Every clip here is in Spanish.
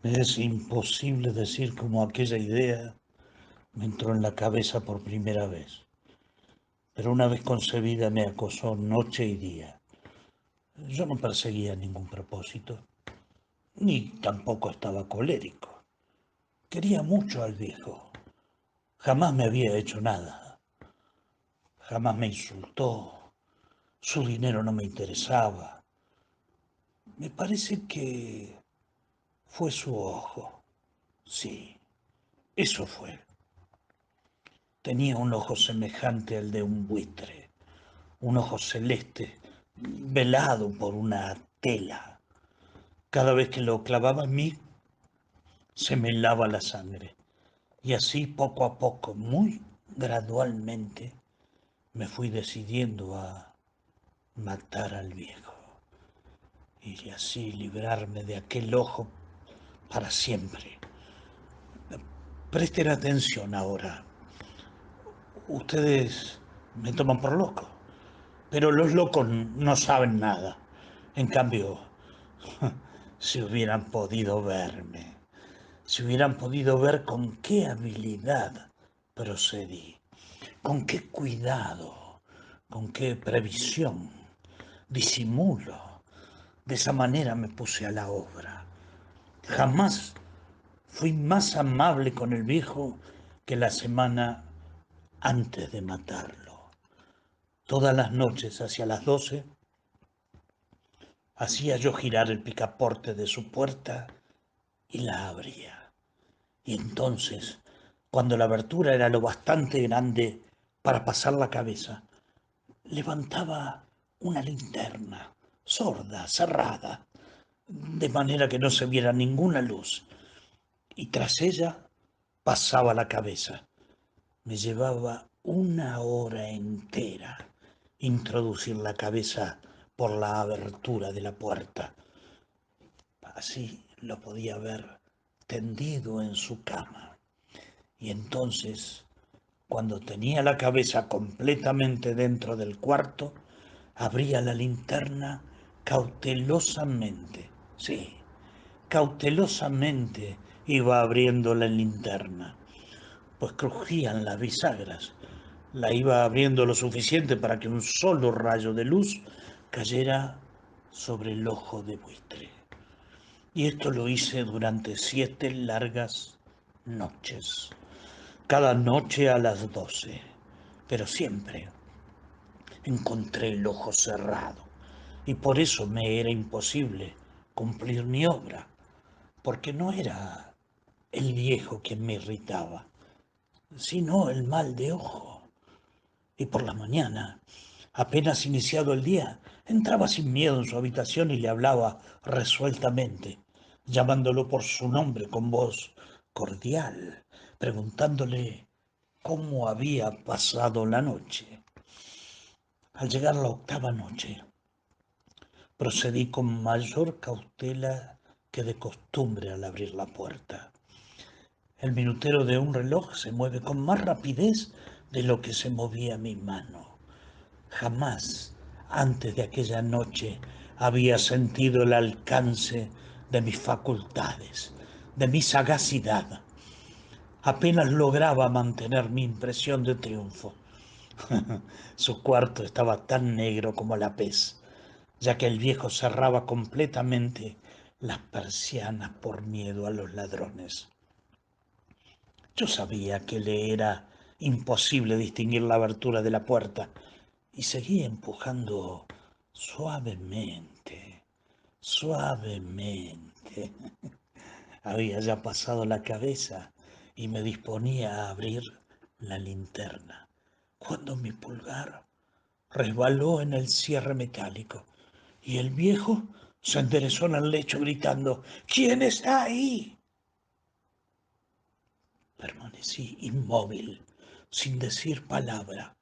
Me es imposible decir cómo aquella idea me entró en la cabeza por primera vez, pero una vez concebida me acosó noche y día. Yo no perseguía ningún propósito, ni tampoco estaba colérico. Quería mucho al viejo. Jamás me había hecho nada, jamás me insultó, su dinero no me interesaba. Me parece que fue su ojo. Sí, eso fue. Tenía un ojo semejante al de un buitre, un ojo celeste, velado por una tela. Cada vez que lo clavaba en mí, se me helaba la sangre. Y así, poco a poco, muy gradualmente, me fui decidiendo a matar al viejo. Y así librarme de aquel ojo para siempre. Presten atención ahora. Ustedes me toman por loco, pero los locos no saben nada. En cambio, si hubieran podido verme, si hubieran podido ver con qué habilidad procedí, con qué cuidado, con qué previsión, disimulo, de esa manera me puse a la obra. Jamás fui más amable con el viejo que la semana antes de matarlo. Todas las noches hacia las 12 hacía yo girar el picaporte de su puerta y la abría. Y entonces, cuando la abertura era lo bastante grande para pasar la cabeza, levantaba una linterna, sorda, cerrada, de manera que no se viera ninguna luz, y tras ella pasaba la cabeza. Me llevaba una hora entera introducir la cabeza por la abertura de la puerta. Así lo podía ver tendido en su cama. Y entonces, cuando tenía la cabeza completamente dentro del cuarto, abría la linterna cautelosamente. Sí, cautelosamente iba abriendo la linterna, pues crujían las bisagras. La iba abriendo lo suficiente para que un solo rayo de luz cayera sobre el ojo de buitre. Y esto lo hice durante 7 largas noches, cada noche a las 12, pero siempre encontré el ojo cerrado, y por eso me era imposible cumplir mi obra, porque no era el viejo quien me irritaba, sino el mal de ojo. Y por la mañana, apenas iniciado el día, entraba sin miedo en su habitación y le hablaba resueltamente, llamándolo por su nombre con voz cordial, preguntándole cómo había pasado la noche. Al llegar la octava noche, procedí con mayor cautela que de costumbre al abrir la puerta. El minutero de un reloj se mueve con más rapidez de lo que se movía mi mano. Jamás antes de aquella noche había sentido el alcance de mis facultades, de mi sagacidad. Apenas lograba mantener mi impresión de triunfo. Su cuarto estaba tan negro como la pez, ya que el viejo cerraba completamente las persianas por miedo a los ladrones. Yo sabía que le era imposible distinguir la abertura de la puerta y seguía empujando suavemente, suavemente. Había ya pasado la cabeza y me disponía a abrir la linterna, cuando mi pulgar resbaló en el cierre metálico y el viejo se enderezó en el lecho gritando: ¿Quién está ahí? Permanecí inmóvil, sin decir palabra.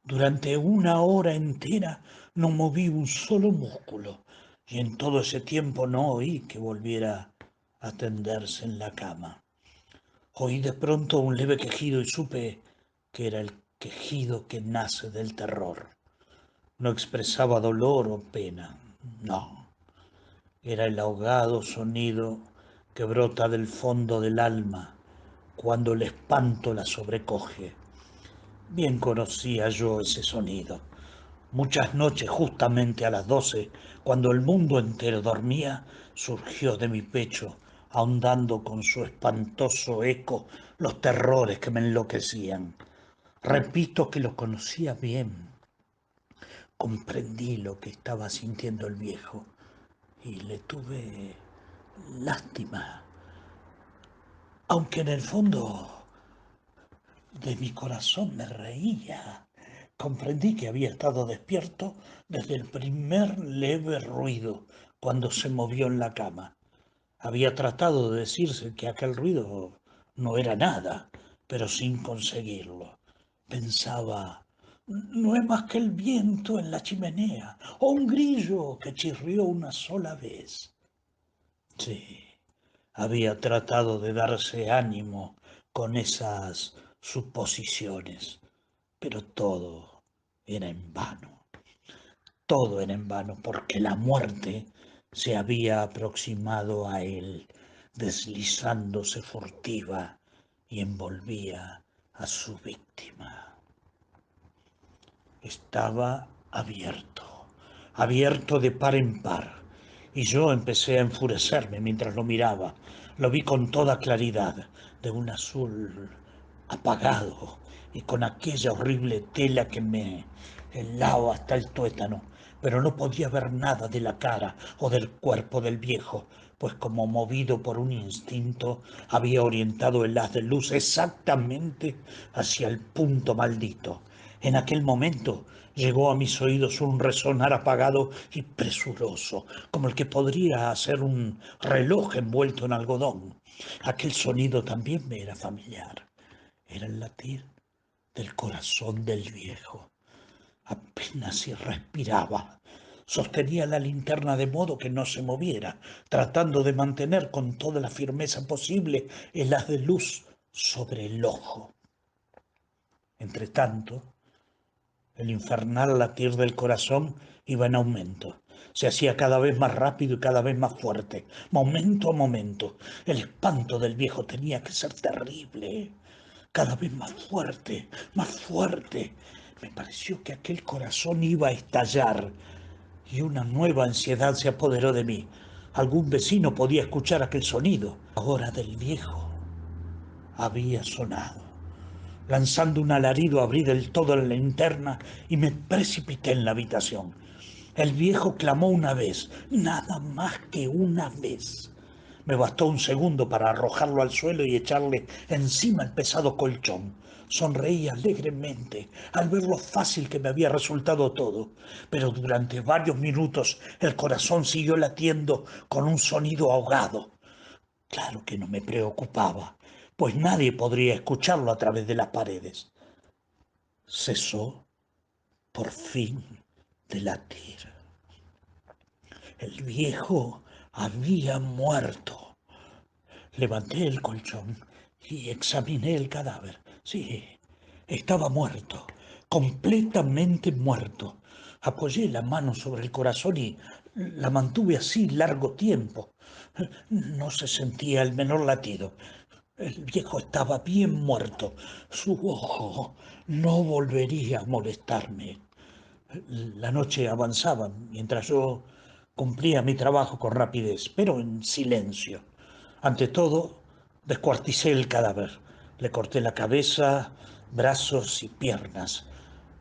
Durante una hora entera no moví un solo músculo y en todo ese tiempo no oí que volviera a tenderse en la cama. Oí de pronto un leve quejido y supe que era el quejido que nace del terror. No expresaba dolor o pena, no. Era el ahogado sonido que brota del fondo del alma cuando el espanto la sobrecoge. Bien conocía yo ese sonido. Muchas noches, justamente a las 12, cuando el mundo entero dormía, surgió de mi pecho, ahondando con su espantoso eco los terrores que me enloquecían. Repito que lo conocía bien. Comprendí lo que estaba sintiendo el viejo y le tuve lástima, aunque en el fondo de mi corazón me reía. Comprendí que había estado despierto desde el primer leve ruido cuando se movió en la cama. Había tratado de decirse que aquel ruido no era nada, pero sin conseguirlo. Pensaba, no es más que el viento en la chimenea o un grillo que chirrió una sola vez. Sí, había tratado de darse ánimo con esas suposiciones, pero todo era en vano, porque la muerte se había aproximado a él, deslizándose furtiva y envolvía a su víctima. Estaba abierto de par en par, y yo empecé a enfurecerme mientras lo miraba. Lo vi con toda claridad, de un azul apagado y con aquella horrible tela que me helaba hasta el tuétano, pero no podía ver nada de la cara o del cuerpo del viejo, pues como movido por un instinto había orientado el haz de luz exactamente hacia el punto maldito. En aquel momento llegó a mis oídos un resonar apagado y presuroso, como el que podría hacer un reloj envuelto en algodón. Aquel sonido también me era familiar. Era el latir del corazón del viejo. Apenas si respiraba. Sostenía la linterna de modo que no se moviera, tratando de mantener con toda la firmeza posible el haz de luz sobre el ojo. Entretanto, el infernal latir del corazón iba en aumento. Se hacía cada vez más rápido y cada vez más fuerte, momento a momento. El espanto del viejo tenía que ser terrible. Cada vez más fuerte, más fuerte. Me pareció que aquel corazón iba a estallar y una nueva ansiedad se apoderó de mí. Algún vecino podía escuchar aquel sonido. La hora del viejo había sonado. Lanzando un alarido abrí del todo la linterna y me precipité en la habitación. El viejo clamó una vez, nada más que una vez. Me bastó un segundo para arrojarlo al suelo y echarle encima el pesado colchón. Sonreí alegremente al ver lo fácil que me había resultado todo, pero durante varios minutos el corazón siguió latiendo con un sonido ahogado. Claro que no me preocupaba, pues nadie podría escucharlo a través de las paredes. Cesó por fin de latir. El viejo había muerto. Levanté el colchón y examiné el cadáver. Sí, estaba muerto, completamente muerto. Apoyé la mano sobre el corazón y la mantuve así largo tiempo. No se sentía el menor latido. El viejo estaba bien muerto. Su ojo no volvería a molestarme. La noche avanzaba mientras yo cumplía mi trabajo con rapidez, pero en silencio. Ante todo, descuarticé el cadáver. Le corté la cabeza, brazos y piernas.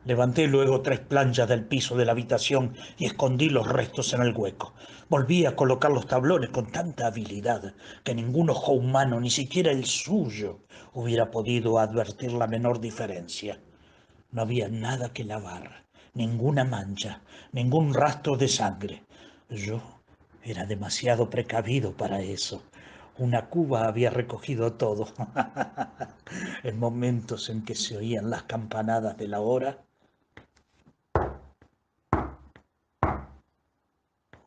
Levanté luego 3 planchas del piso de la habitación y escondí los restos en el hueco. Volví a colocar los tablones con tanta habilidad que ningún ojo humano, ni siquiera el suyo, hubiera podido advertir la menor diferencia. No había nada que lavar, ninguna mancha, ningún rastro de sangre. Yo era demasiado precavido para eso. Una cuba había recogido todo. En momentos en que se oían las campanadas de la hora,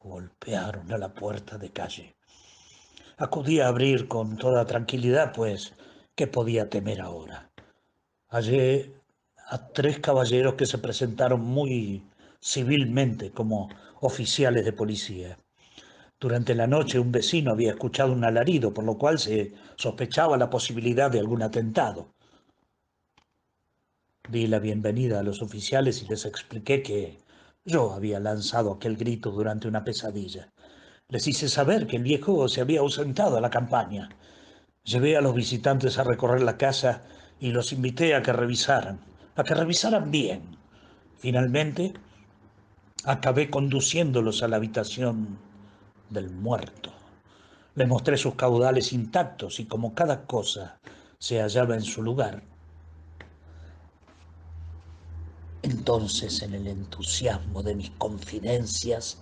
golpearon a la puerta de calle. Acudí a abrir con toda tranquilidad, pues, ¿qué podía temer ahora? Hallé a 3 caballeros que se presentaron muy civilmente como oficiales de policía. Durante la noche un vecino había escuchado un alarido, por lo cual se sospechaba la posibilidad de algún atentado. Di la bienvenida a los oficiales y les expliqué que yo había lanzado aquel grito durante una pesadilla. Les hice saber que el viejo se había ausentado a la campaña. Llevé a los visitantes a recorrer la casa y los invité a que revisaran bien. Finalmente, acabé conduciéndolos a la habitación del muerto. Les mostré sus caudales intactos y como cada cosa se hallaba en su lugar. Entonces, en el entusiasmo de mis confidencias,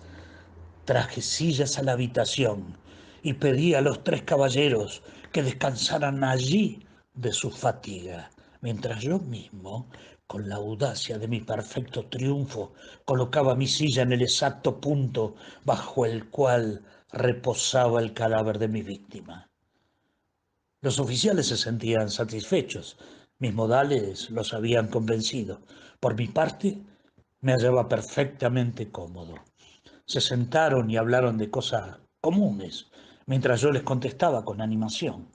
traje sillas a la habitación y pedí a los 3 caballeros que descansaran allí de su fatiga, mientras yo mismo, con la audacia de mi perfecto triunfo, colocaba mi silla en el exacto punto bajo el cual reposaba el cadáver de mi víctima. Los oficiales se sentían satisfechos, mis modales los habían convencido. Por mi parte, me hallaba perfectamente cómodo. Se sentaron y hablaron de cosas comunes, mientras yo les contestaba con animación.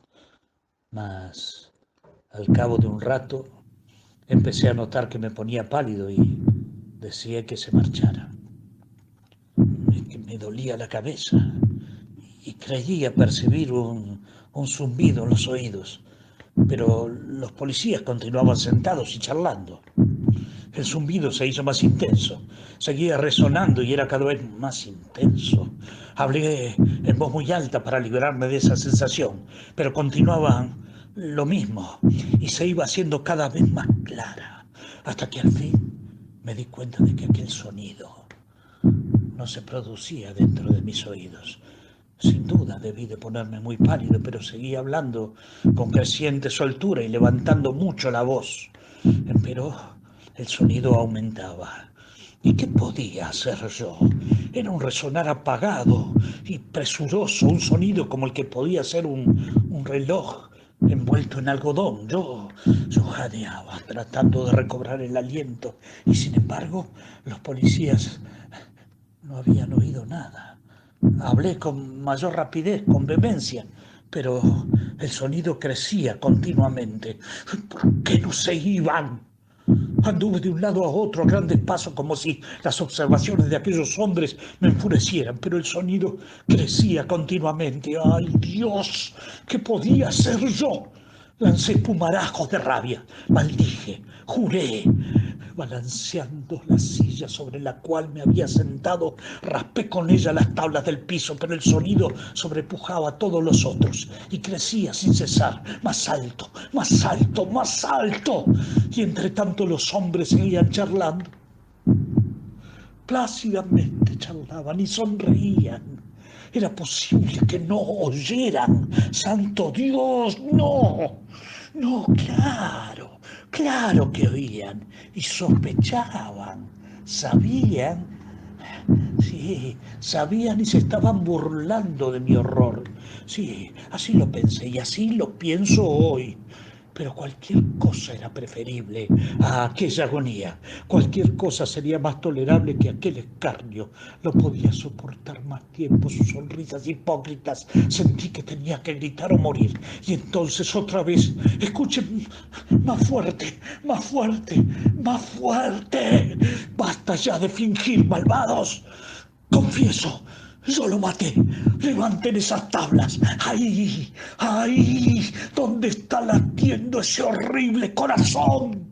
Mas, al cabo de un rato, empecé a notar que me ponía pálido y deseé que se marchara. Que me dolía la cabeza y creía percibir un zumbido en los oídos, pero los policías continuaban sentados y charlando. El zumbido se hizo más intenso, seguía resonando y era cada vez más intenso. Hablé en voz muy alta para liberarme de esa sensación, pero continuaba lo mismo y se iba haciendo cada vez más clara, hasta que al fin me di cuenta de que aquel sonido no se producía dentro de mis oídos. Sin duda debí de ponerme muy pálido, pero seguía hablando con creciente soltura y levantando mucho la voz. Pero el sonido aumentaba. ¿Y qué podía hacer yo? Era un resonar apagado y presuroso, un sonido como el que podía ser un reloj envuelto en algodón. Yo jadeaba, tratando de recobrar el aliento, y sin embargo los policías no habían oído nada. Hablé con mayor rapidez, con vehemencia, pero el sonido crecía continuamente. ¿Por qué no se iban? Anduve de un lado a otro a grandes pasos como si las observaciones de aquellos hombres me enfurecieran, pero el sonido crecía continuamente. ¡Ay, Dios! ¿Qué podía hacer yo? Lancé espumarajos de rabia, maldije, juré. Balanceando la silla sobre la cual me había sentado, raspé con ella las tablas del piso, pero el sonido sobrepujaba a todos los otros y crecía sin cesar, más alto, más alto, más alto. Y entre tanto los hombres seguían charlando. Plácidamente charlaban y sonreían. Era posible que no oyeran. ¡Santo Dios, no! No, claro que oían y sospechaban, sabían, sí, sabían y se estaban burlando de mi horror. Sí, así lo pensé y así lo pienso hoy. Pero cualquier cosa era preferible a aquella agonía. Cualquier cosa sería más tolerable que aquel escarnio. No podía soportar más tiempo sus sonrisas hipócritas. Sentí que tenía que gritar o morir. Y entonces otra vez, escuchen, más fuerte, más fuerte, más fuerte. Basta ya de fingir, malvados. Confieso, yo lo maté. Levanten esas tablas. Ahí, donde está latiendo ese horrible corazón.